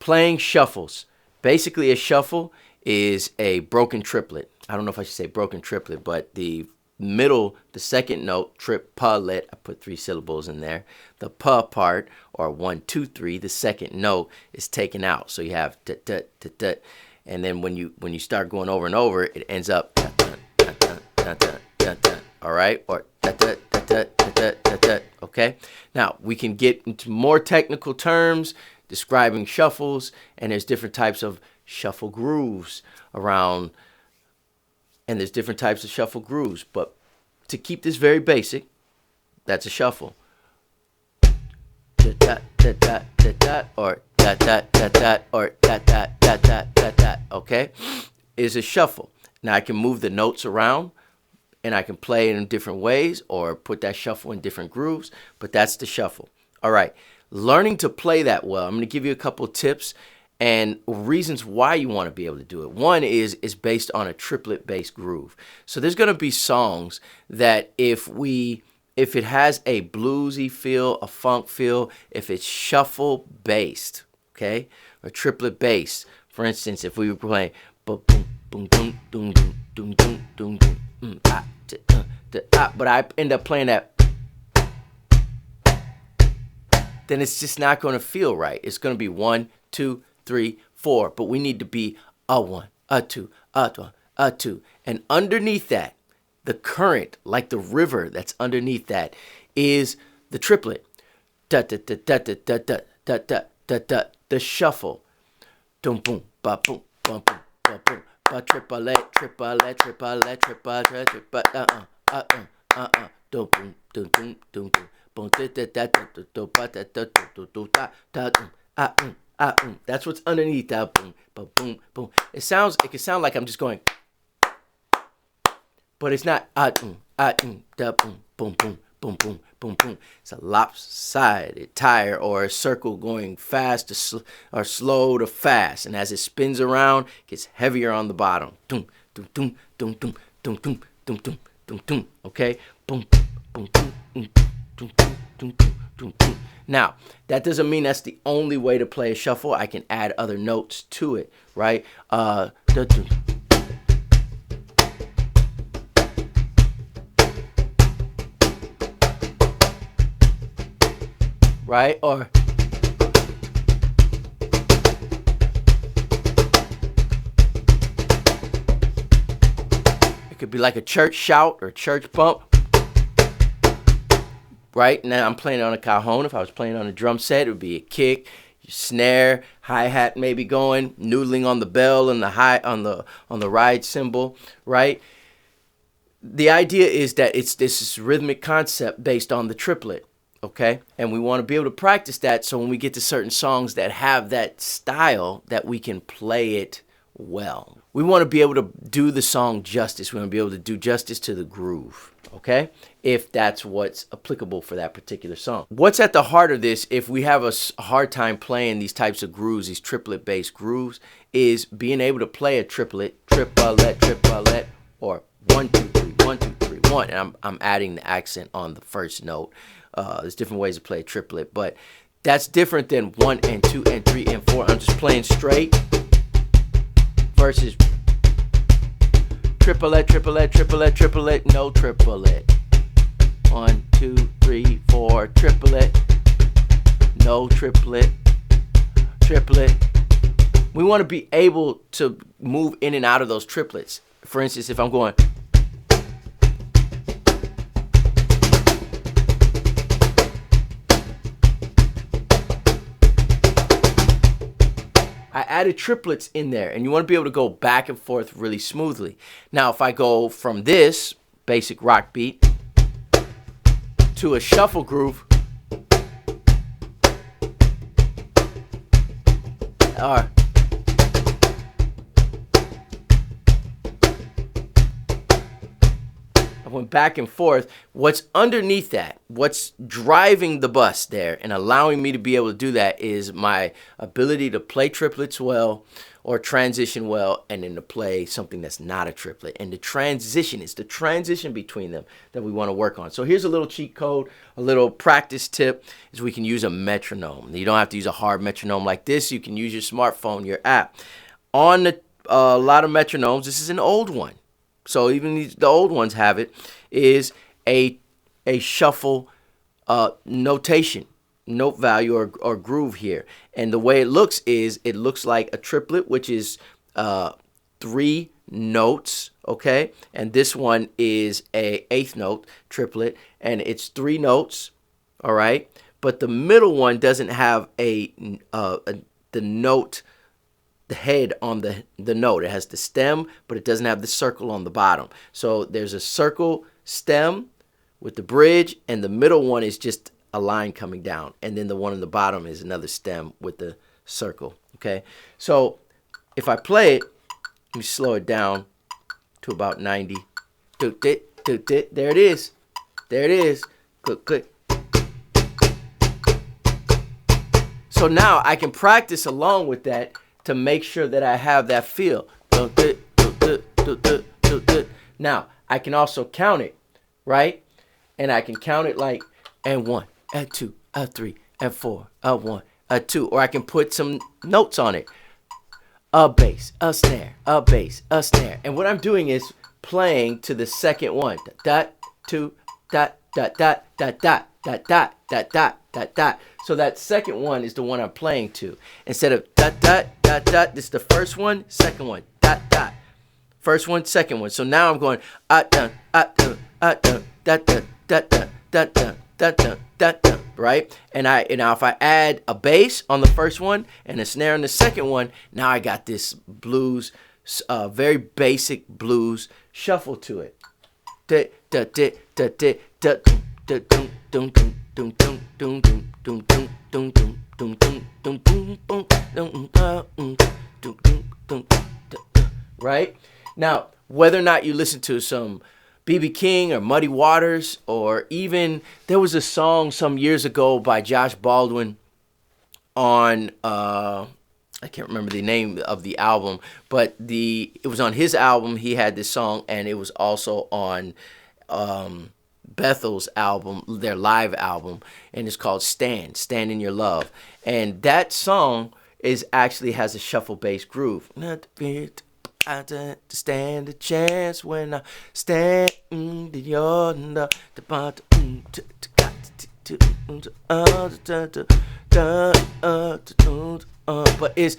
playing shuffles. Basically, a shuffle is a broken triplet. I don't know if I should say broken triplet, but the second note, triplet, I put 3 syllables in there. The pa part, or 1, 2, 3, the second note is taken out. So you have tut, tut, tut, tut. And then when you start going over and over, it ends up tut, tut, tut, tut, tut, tut, tut, tut. All right? Or tut, tut, tut, tut, tut, tut, tut. Okay? Now, we can get into more technical terms describing shuffles, and there's different types of shuffle grooves around, and there's different types of shuffle grooves. But to keep this very basic, that's a shuffle. Or or okay, is a shuffle. Now I can move the notes around, and I can play it in different ways, or put that shuffle in different grooves. But that's the shuffle. All right, learning to play that well. I'm going to give you a couple of tips and reasons why you want to be able to do it. One is based on a triplet based groove. So there's going to be songs that if it has a bluesy feel, a funk feel, if it's shuffle based, okay, or triplet based. For instance, if we were playing boom boom boom boom boom boom boom boom, but I end up playing that, then it's just not going to feel right. It's going to be 1, 2, 3, 4, but we need to be a 1, a 2, a 1, a 2, and underneath that, the current, like the river that's underneath that, is the triplet. Da da da da da da da da da da da. The shuffle. Dum boom ba boom ba boom ba boom ba triplet triplet triplet triplet triplet dum boom dum dum dum dum boom da da da da da ba da da da da da That's what's underneath that boom ba boom boom. It can sound like I'm just going, but it's not da boom boom boom boom boom boom boom. It's a lopsided tire, or a circle going fast or slow to fast, and as it spins around, it gets heavier on the bottom. Dum dum dum dum dum dum dum dum dum dum dum. Okay, boom boom boom dum dum dum dum dum. Now, that doesn't mean that's the only way to play a shuffle. I can add other notes to it, right? Right? Or it could be like a church shout or church bump. Right? Now I'm playing on a cajon. If I was playing on a drum set, it would be a kick, snare, hi-hat maybe going, noodling on the bell and the on the ride cymbal, right? The idea is that this is rhythmic concept based on the triplet. Okay, and we want to be able to practice that, so when we get to certain songs that have that style, that we can play it well. We want to be able to do the song justice. We want to be able to do justice to the groove, okay, if that's what's applicable for that particular song. What's at the heart of this, if we have a hard time playing these types of grooves, these triplet-based grooves, is being able to play a triplet, or 1, 2, 3, 1, 2, 3, 1, and I'm adding the accent on the first note. There's different ways to play a triplet, but that's different than 1 and 2 and 3 and 4. I'm just playing straight versus triplet, triplet, triplet, triplet, no triplet. 1, 2, 3, 4, triplet, no triplet, triplet. We want to be able to move in and out of those triplets. For instance, if I'm going, I added triplets in there, and you want to be able to go back and forth really smoothly. Now, if I go from this basic rock beat to a shuffle groove, or I'm going back and forth. What's underneath that, what's driving the bus there and allowing me to be able to do that is my ability to play triplets well or transition well, and then to play something that's not a triplet. And the transition is the transition between them that we want to work on. So here's a little cheat code, a little practice tip is we can use a metronome. You don't have to use a hard metronome like this. You can use your smartphone, your app. On a lot of metronomes, this is an old one. So even the old ones have it, is a shuffle notation, note value or groove here. And the way it looks is it looks like a triplet, which is 3 notes, okay? And this one is a 8th note triplet, and it's 3 notes, all right? But the middle one doesn't have the note, the head on the note. It has the stem, but it doesn't have the circle on the bottom. So there's a circle stem with the bridge, and the middle one is just a line coming down, and then the one on the bottom is another stem with the circle, okay? So if I play it, let me slow it down to about 90. There it is. There it is. Click, click. So now I can practice along with that to make sure that I have that feel. Now, I can also count it, right? And I can count it like, and 1, and 2, and 3, and 4, 1, 2. Or I can put some notes on it. A bass, a snare, a bass, a snare. And what I'm doing is playing to the second one. Dot, 2, dot, dot, dot, dot, dot, dot, dot, dot, dot, dot, dot. So that second one is the one I'm playing to. Instead of dot, dot, dot, dot, this is the first one, second one, dot, dot. First one, second one. So now I'm going, dun, dun, dun, dun, dun, dun, dun, dun, dun, dun, dun, dun, dun, right? And now if I add a bass on the first one and a snare on the second one, now I got this blues, very basic blues shuffle to it. Right? Now, whether or not you listen to some B.B. King or Muddy Waters, or even there was a song some years ago by Josh Baldwin on I can't remember the name of the album, but it was on his album. He had this song, and it was also on Bethel's album, their live album, and it's called Stand in Your Love. And that song actually has a shuffle bass groove. Not to stand a chance when I stand in your love. But it's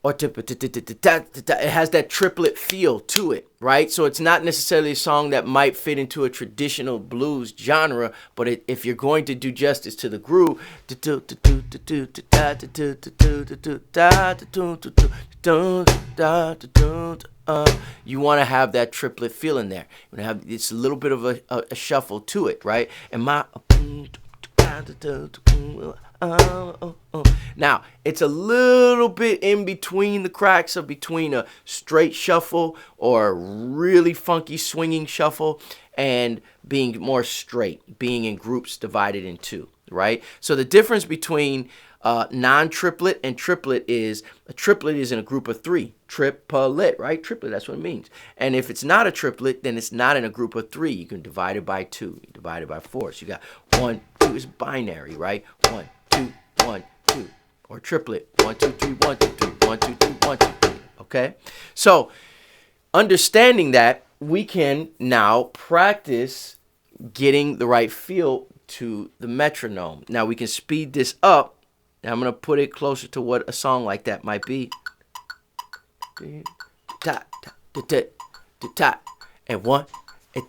or it has that triplet feel to it, right? So it's not necessarily a song that might fit into a traditional blues genre, but if you're going to do justice to the groove, you want to have that triplet feel in there. You want to have it's a little bit of a shuffle to it, right? And now, it's a little bit in between the cracks of between a straight shuffle or a really funky swinging shuffle and being more straight, being in groups divided in 2, right? So the difference between non-triplet and triplet is a triplet is in a group of 3. Triplet, right? Triplet, that's what it means. And if it's not a triplet, then it's not in a group of 3. You can divide it by 2. You divide it by 4. So you got 1, 2 is binary, right? 1, 2, 1, 2. Or triplet. 1, 2, 3, 1, 2, 3, 1, 2, 3, 1, 2, 3. Okay? So understanding that, we can now practice getting the right feel to the metronome. Now we can speed this up. Now I'm going to put it closer to what a song like that might be. And 1, and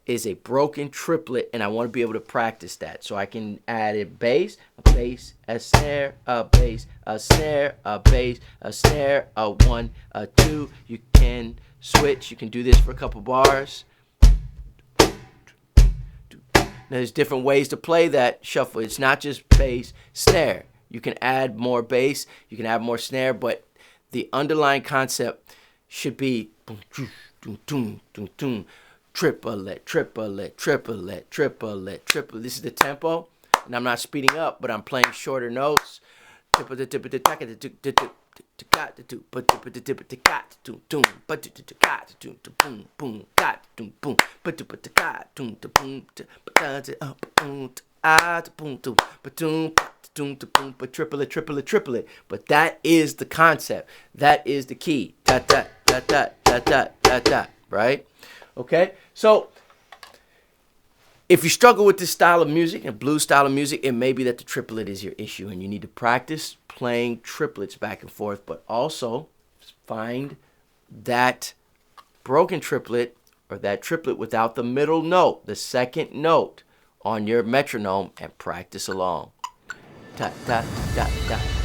is a broken triplet, and I want to be able to practice that. So I can add a bass, a snare, a bass, a snare, a bass, a snare, a 1, a 2. You can switch. You can do this for a couple bars. Now, there's different ways to play that shuffle. It's not just bass, snare. You can add more bass, you can add more snare, but the underlying concept should be triplet, triplet, triplet, triplet, triplet. This is the tempo, and I'm not speeding up, but I'm playing shorter notes. Triplet, triplet, triplet. But that is the concept. That is the key. Dot, dot, dot, dot, dot, dot, dot, dot. Right? Okay? So, if you struggle with this style of music, and blues style of music, it may be that the triplet is your issue, and you need to practice playing triplets back and forth, but also find that broken triplet or that triplet without the middle note, the second note on your metronome, and practice along. Ta, ta, ta, ta.